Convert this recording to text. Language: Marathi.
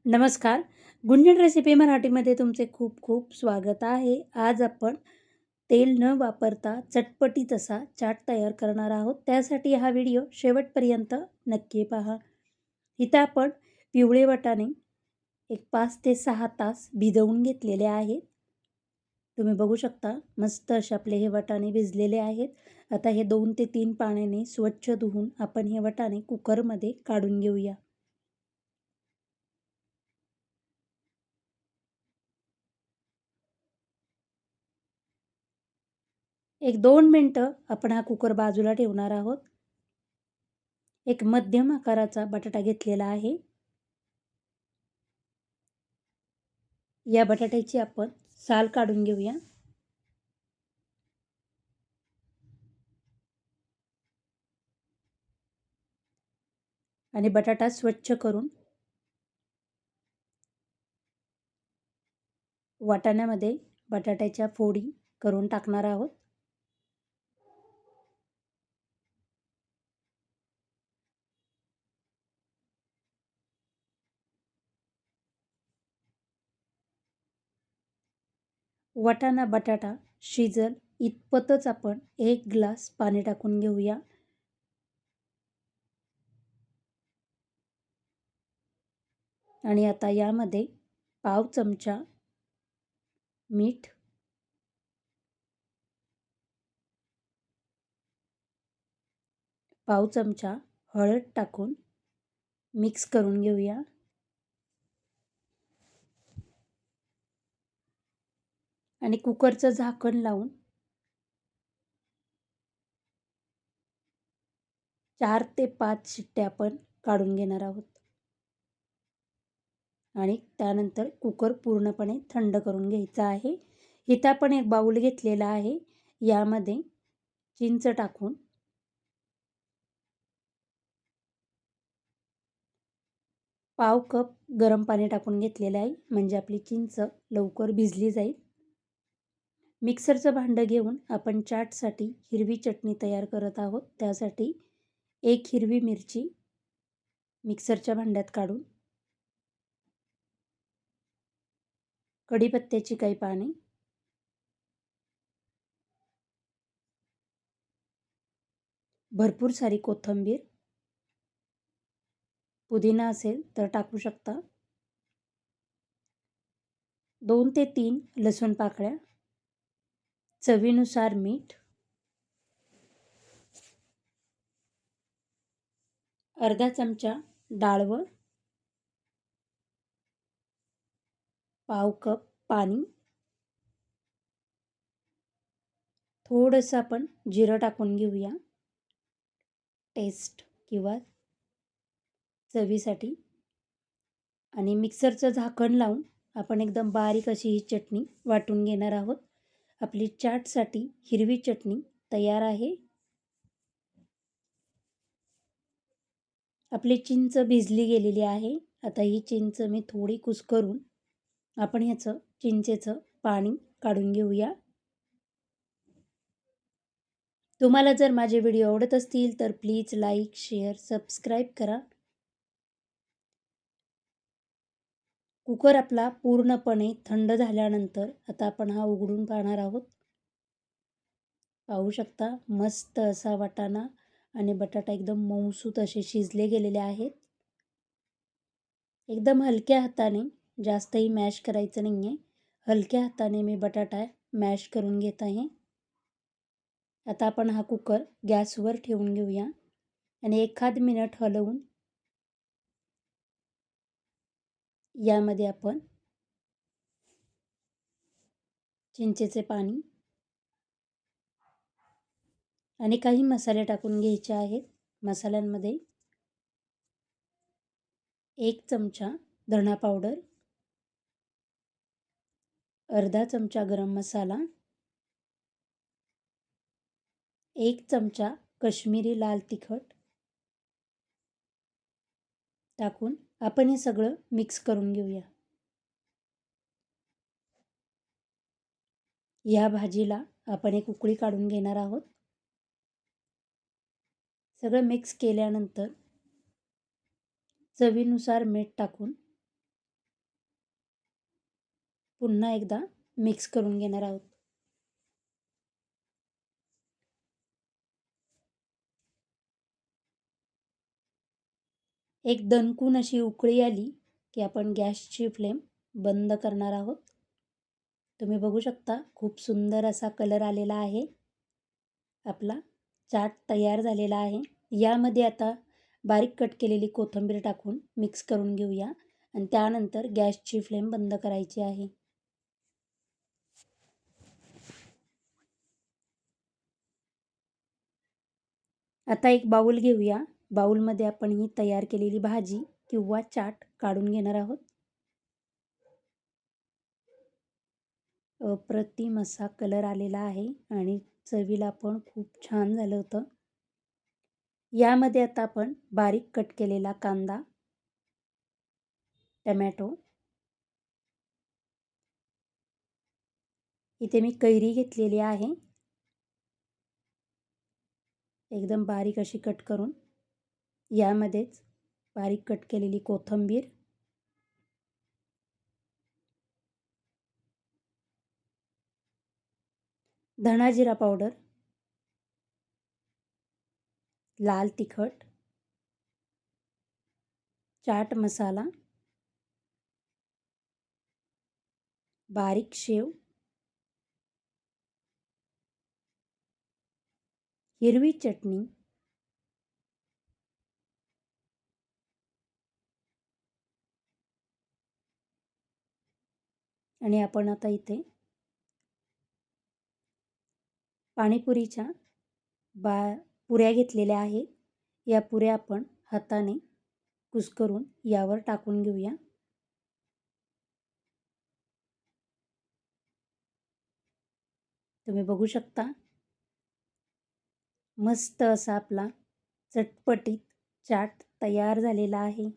नमस्कार. गुंजन रेसिपी मराठीमध्ये तुमचे खूप खूप स्वागत आहे. आज आपण तेल न वापरता चटपटीत असा चाट तयार करणार आहोत. त्यासाठी हा व्हिडिओ शेवटपर्यंत नक्की पहा. इथं आपण पिवळे वाटाणे एक 5 ते 6 तास भिजवून घेतलेले आहेत. तुम्ही बघू शकता मस्त असे आपले हे वाटाणे भिजलेले आहेत. आता हे 2 ते 3 पाण्याने स्वच्छ धुवून आपण हे वाटाणे कुकरमध्ये काढून घेऊया. एक 2 मिनटं आपण हा कुकर बाजूला ठेवणार आहोत. एक मध्यम आकाराचा बटाटा घेतलेला आहे. या बटाट्याची आपण साल काढून घेऊया. आणि बटाटा स्वच्छ करून वाटाण्यामध्ये बटाट्याच्या फोडी करून टाकणार आहोत. वाटाणा बटाटा शिजल इतपतच आपण 1 ग्लास पाणी टाकून घेऊया. आणि आता यामध्ये पाव चमचा मीठ, पाव चमचा हळद टाकून मिक्स करून घेऊया. आणि कुकरचं झाकण लावून 4 ते 5 शिट्ट्या आपण काढून घेणार आहोत. आणि त्यानंतर कुकर पूर्णपणे थंड करून घ्यायचा आहे. इथं आपण एक बाउल घेतलेला आहे. यामध्ये चिंच टाकून पाव कप गरम पाणी टाकून घेतलेलं आहे, म्हणजे आपली चिंच लवकर भिजली जाईल. मिक्सरचं भांडं घेऊन आपण चाटसाठी हिरवी चटणी तयार करत आहोत. त्यासाठी 1 हिरवी मिरची मिक्सरच्या भांड्यात काढून, कढीपत्त्याची काही पाने, भरपूर सारी कोथिंबीर, पुदिना असेल तर टाकू शकता, 2 ते 3 लसूण पाकळ्या, चवीनुसार मीठ, अर्धा चमचा डाळवं, पाव कप पाणी, थोडंसं आपण जिरं टाकून घेऊया टेस्ट किंवा चवीसाठी. आणि मिक्सरचं झाकण लावून आपण एकदम बारीक अशी ही चटणी वाटून घेणार आहोत. आपली चाटसाठी हिरवी चटणी तयार आहे. आपली चिंच भिजली गेलेली आहे. आता ही चिंच मी थोडी कुस्करून आपण ह्याचं चिंचेचं पाणी काढून घेऊया. तुम्हाला जर माझे व्हिडिओ आवडत असतील तर प्लीज लाईक, शेअर, सबस्क्राईब करा. कुकर आपला पूर्णपणे थंड झाल्यानंतर आता आपण हा उघडून पाहणार आहोत. पाहू शकता मस्त असा वाटाणा आणि बटाटा एकदम मऊसूत असे शिजले गेलेले आहेत. एकदम हलक्या हाताने, जास्तही मॅश करायचं नाही आहे, हलक्या हाताने मी बटाटा मॅश करून घेत आहे. आता आपण हा कुकर गॅसवर ठेवून घेऊया आणि एखाद मिनिट हलवून यामध्ये आपण चिंचेचे पाणी आणि काही मसाले टाकून घ्यायचे आहेत. मसाल्यांमध्ये 1 चमचा धना पावडर, अर्धा चमचा गरम मसाला, 1 चमचा कश्मीरी लाल तिखट टाकून आपण हे सगळं मिक्स करून घेऊया. या भाजीला आपण एक उकळी काढून घेणार आहोत. सगळं मिक्स केल्यानंतर चवीनुसार मीठ टाकून पुन्हा एकदा मिक्स करून घेणार आहोत. एक दणकून अशी उकळी आली की आपण गॅसची फ्लेम बंद करणार आहोत. तुम्ही बघू शकता खूप सुंदर असा कलर आलेला आहे. आपला चाट तयार झालेला आहे. यामध्ये आता बारीक कट केलेली कोथिंबीर टाकून मिक्स करून घेऊया आणि त्यानंतर गॅसची फ्लेम बंद करायची आहे. आता एक बाउल घेऊया. बाउलमध्ये आपण ही तयार केलेली भाजी किंवा चाट काढून घेणार आहोत. अप्रतिम असा कलर आलेला आहे आणि चवीला पण खूप छान झालं होतं. यामध्ये आता आपण बारीक कट केलेला कांदा, टमॅटो, इथे मी कैरी घेतलेली आहे, एकदम बारीक अशी कट करून. यामध्येच बारीक कट केलेली कोथिंबीर, धना जिरा पावडर, लाल तिखट, चाट मसाला, बारीक शेव, हिरवी चटणी, आणि आपण आता इथे पाणीपुरीच्या पुऱ्या घेतलेल्या आहेत. या पुऱ्या आपण हाताने कुस्करून यावर टाकून घेऊया. तुम्ही बघू शकता मस्त असा आपला चटपटीत चाट तयार झालेला आहे.